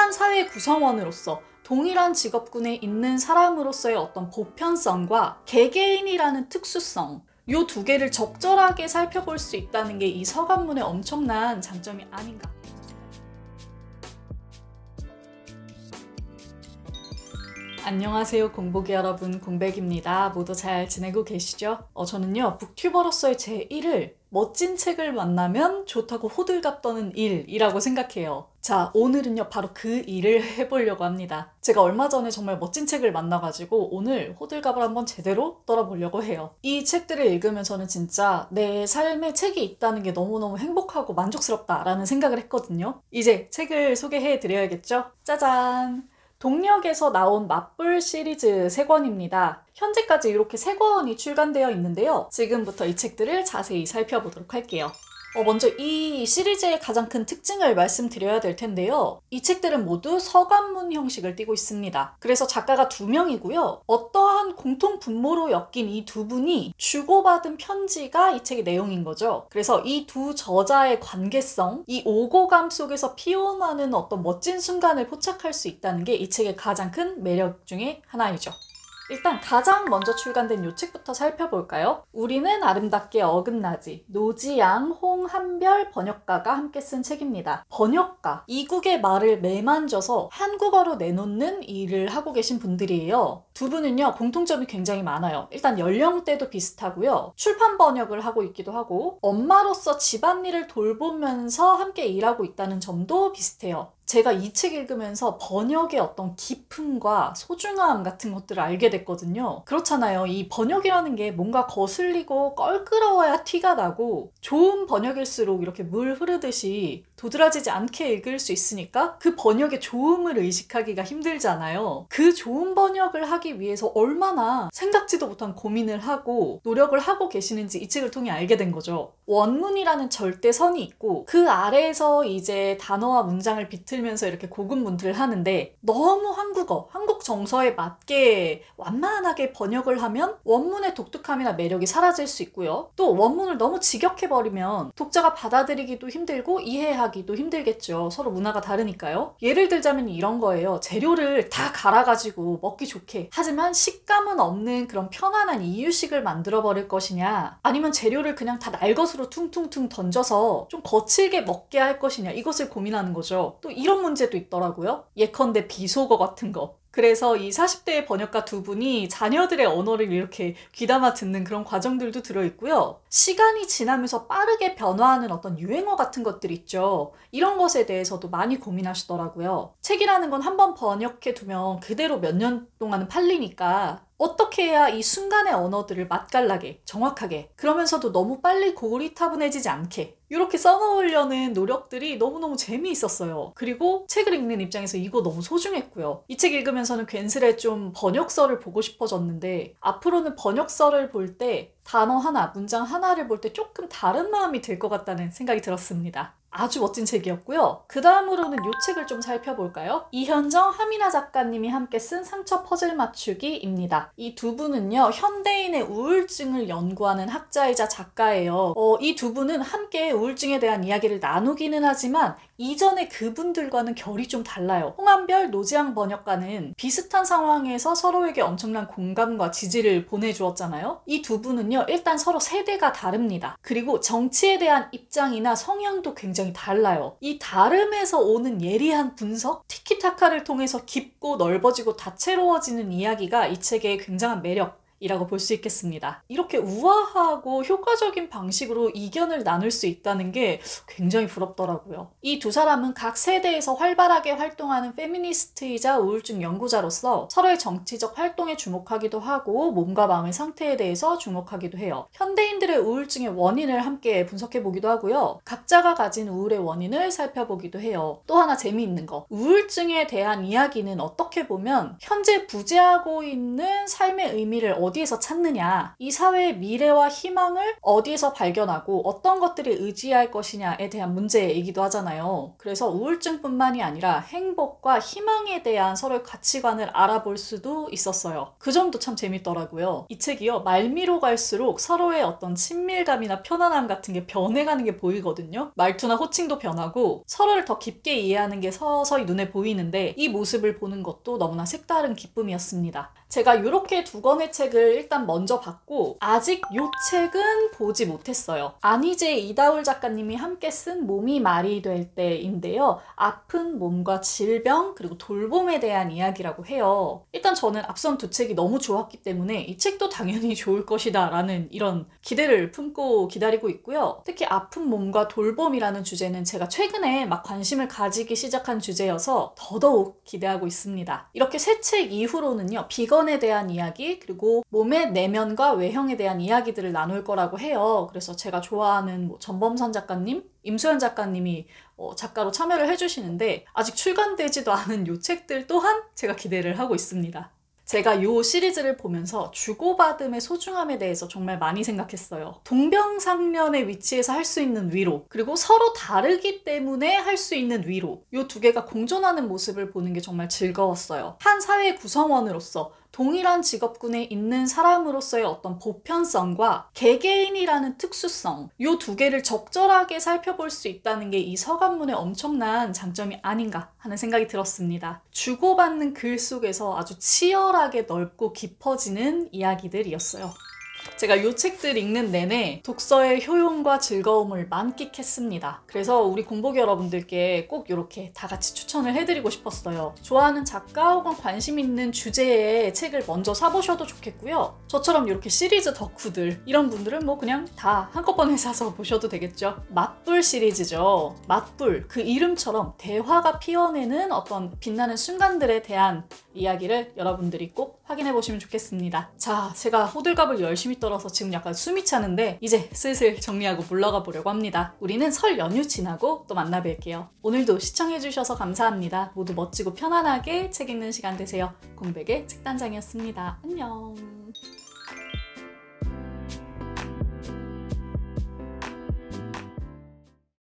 동일한 사회 구성원으로서 동일한 직업군에 있는 사람으로서의 어떤 보편성과 개개인이라는 특수성, 요 두 개를 적절하게 살펴볼 수 있다는 게 이 서간문의 엄청난 장점이 아닌가. 안녕하세요 공보기 여러분, 공백입니다. 모두 잘 지내고 계시죠? 저는요 북튜버로서의 제1을 멋진 책을 만나면 좋다고 호들갑 떠는 일이라고 생각해요. 자, 오늘은요 바로 그 일을 해보려고 합니다. 제가 얼마 전에 정말 멋진 책을 만나가지고 오늘 호들갑을 한번 제대로 떨어보려고 해요. 이 책들을 읽으면 저는 진짜 내 삶에 책이 있다는 게 너무너무 행복하고 만족스럽다라는 생각을 했거든요. 이제 책을 소개해드려야겠죠? 짜잔! 동력에서 나온 맞불 시리즈 3권입니다. 현재까지 이렇게 3권이 출간되어 있는데요. 지금부터 이 책들을 자세히 살펴보도록 할게요. 먼저 이 시리즈의 가장 큰 특징을 말씀드려야 될 텐데요. 이 책들은 모두 서간문 형식을 띠고 있습니다. 그래서 작가가 2명이고요. 어떠한 공통 분모로 엮인 이 두 분이 주고받은 편지가 이 책의 내용인 거죠. 그래서 이 두 저자의 관계성, 이 오고감 속에서 피어나는 어떤 멋진 순간을 포착할 수 있다는 게 이 책의 가장 큰 매력 중에 하나이죠. 일단 가장 먼저 출간된 이 책부터 살펴볼까요? 우리는 아름답게 어긋나지. 노지양, 홍한별 번역가가 함께 쓴 책입니다. 번역가, 이국의 말을 매만져서 한국어로 내놓는 일을 하고 계신 분들이에요. 두 분은요 공통점이 굉장히 많아요. 일단 연령대도 비슷하고요. 출판 번역을 하고 있기도 하고 엄마로서 집안일을 돌보면서 함께 일하고 있다는 점도 비슷해요. 제가 이 책 읽으면서 번역의 어떤 기품과 소중함 같은 것들을 알게 됐거든요. 그렇잖아요. 이 번역이라는 게 뭔가 거슬리고 껄끄러워야 티가 나고 좋은 번역일수록 이렇게 물 흐르듯이 도드라지지 않게 읽을 수 있으니까 그 번역의 좋음을 의식하기가 힘들잖아요. 그 좋은 번역을 하기 위해서 얼마나 생각지도 못한 고민을 하고 노력을 하고 계시는지 이 책을 통해 알게 된 거죠. 원문이라는 절대선이 있고 그 아래에서 이제 단어와 문장을 비틀면서 이렇게 고군분투를 하는데 너무 한국 정서에 맞게 완만하게 번역을 하면 원문의 독특함이나 매력이 사라질 수 있고요. 또 원문을 너무 직역해버리면 독자가 받아들이기도 힘들고 이해하기도 힘들겠죠. 서로 문화가 다르니까요. 예를 들자면 이런 거예요. 재료를 다 갈아가지고 먹기 좋게 하지만 식감은 없는 그런 편안한 이유식을 만들어버릴 것이냐, 아니면 재료를 그냥 다 날 것으로 퉁퉁퉁 던져서 좀 거칠게 먹게 할 것이냐, 이것을 고민하는 거죠. 또 이런 문제도 있더라고요. 예컨대 비속어 같은 거. 그래서 이 40대의 번역가 두 분이 자녀들의 언어를 이렇게 귀담아 듣는 그런 과정들도 들어있고요. 시간이 지나면서 빠르게 변화하는 어떤 유행어 같은 것들 있죠. 이런 것에 대해서도 많이 고민하시더라고요. 책이라는 건 한번 번역해 두면 그대로 몇 년 동안은 팔리니까 어떻게 해야 이 순간의 언어들을 맛깔나게, 정확하게, 그러면서도 너무 빨리 고리타분해지지 않게 이렇게 써놓으려는 노력들이 너무너무 재미있었어요. 그리고 책을 읽는 입장에서 이거 너무 소중했고요. 이 책 읽으면서는 괜스레 좀 번역서를 보고 싶어졌는데 앞으로는 번역서를 볼 때 단어 하나, 문장 하나를 볼 때 조금 다른 마음이 들 것 같다는 생각이 들었습니다. 아주 멋진 책이었고요. 그 다음으로는 이 책을 좀 살펴볼까요? 이현정, 하미나 작가님이 함께 쓴 상처 퍼즐 맞추기입니다. 이 두 분은요, 현대인의 우울증을 연구하는 학자이자 작가예요. 이 두 분은 함께 우울증에 대한 이야기를 나누기는 하지만 이전에 그분들과는 결이 좀 달라요. 홍한별, 노지양 번역가는 비슷한 상황에서 서로에게 엄청난 공감과 지지를 보내주었잖아요. 이 두 분은요, 일단 서로 세대가 다릅니다. 그리고 정치에 대한 입장이나 성향도 굉장히 달라요. 이 다름에서 오는 예리한 분석, 티키타카를 통해서 깊고 넓어지고 다채로워지는 이야기가 이 책의 굉장한 매력이라고 볼 수 있겠습니다. 이렇게 우아하고 효과적인 방식으로 이견을 나눌 수 있다는 게 굉장히 부럽더라고요. 이 두 사람은 각 세대에서 활발하게 활동하는 페미니스트이자 우울증 연구자로서 서로의 정치적 활동에 주목하기도 하고 몸과 마음의 상태에 대해서 주목하기도 해요. 현대인들의 우울증의 원인을 함께 분석해보기도 하고요. 각자가 가진 우울의 원인을 살펴보기도 해요. 또 하나 재미있는 거, 우울증에 대한 이야기는 어떻게 보면 현재 부재하고 있는 삶의 의미를 어디에서 찾느냐, 이 사회의 미래와 희망을 어디에서 발견하고 어떤 것들이 의지할 것이냐에 대한 문제이기도 하잖아요. 그래서 우울증뿐만이 아니라 행복과 희망에 대한 서로의 가치관을 알아볼 수도 있었어요. 그 점도 참 재밌더라고요. 이 책이요, 말미로 갈수록 서로의 어떤 친밀감이나 편안함 같은 게 변해가는 게 보이거든요. 말투나 호칭도 변하고 서로를 더 깊게 이해하는 게 서서히 눈에 보이는데, 이 모습을 보는 것도 너무나 색다른 기쁨이었습니다. 제가 이렇게 2권의 책을 일단 먼저 봤고, 아직 이 책은 보지 못했어요. 안희재, 이다울 작가님이 함께 쓴 몸이 말이 될 때인데요. 아픈 몸과 질병 그리고 돌봄에 대한 이야기라고 해요. 일단 저는 앞선 2 책이 너무 좋았기 때문에 이 책도 당연히 좋을 것이다 라는 이런 기대를 품고 기다리고 있고요. 특히 아픈 몸과 돌봄이라는 주제는 제가 최근에 막 관심을 가지기 시작한 주제여서 더더욱 기대하고 있습니다. 이렇게 3책 이후로는요, 비건에 대한 이야기 그리고 몸의 내면과 외형에 대한 이야기들을 나눌 거라고 해요. 그래서 제가 좋아하는 전범선 작가님, 임수연 작가님이 작가로 참여를 해주시는데, 아직 출간되지도 않은 이 책들 또한 제가 기대를 하고 있습니다. 제가 이 시리즈를 보면서 주고받음의 소중함에 대해서 정말 많이 생각했어요. 동병상련의 위치에서 할 수 있는 위로, 그리고 서로 다르기 때문에 할 수 있는 위로, 이 2개가 공존하는 모습을 보는 게 정말 즐거웠어요. 한 사회의 구성원으로서 동일한 직업군에 있는 사람으로서의 어떤 보편성과 개개인이라는 특수성, 이 2개를 적절하게 살펴볼 수 있다는 게 이 서간문의 엄청난 장점이 아닌가 하는 생각이 들었습니다. 주고받는 글 속에서 아주 치열하게 넓고 깊어지는 이야기들이었어요. 제가 이 책들 읽는 내내 독서의 효용과 즐거움을 만끽했습니다. 그래서 우리 공복이 여러분들께 꼭 이렇게 다 같이 추천을 해드리고 싶었어요. 좋아하는 작가 혹은 관심 있는 주제의 책을 먼저 사보셔도 좋겠고요. 저처럼 이렇게 시리즈 덕후들, 이런 분들은 뭐 그냥 다 한꺼번에 사서 보셔도 되겠죠. 맞불 시리즈죠. 맞불, 그 이름처럼 대화가 피어내는 어떤 빛나는 순간들에 대한 이야기를 여러분들이 꼭 확인해 보시면 좋겠습니다. 자, 제가 호들갑을 열심히 떨어서 지금 약간 숨이 차는데 이제 슬슬 정리하고 물러가 보려고 합니다. 우리는 설 연휴 지나고 또 만나 뵐게요. 오늘도 시청해 주셔서 감사합니다. 모두 멋지고 편안하게 책 읽는 시간 되세요. 공백의 책단장이었습니다. 안녕.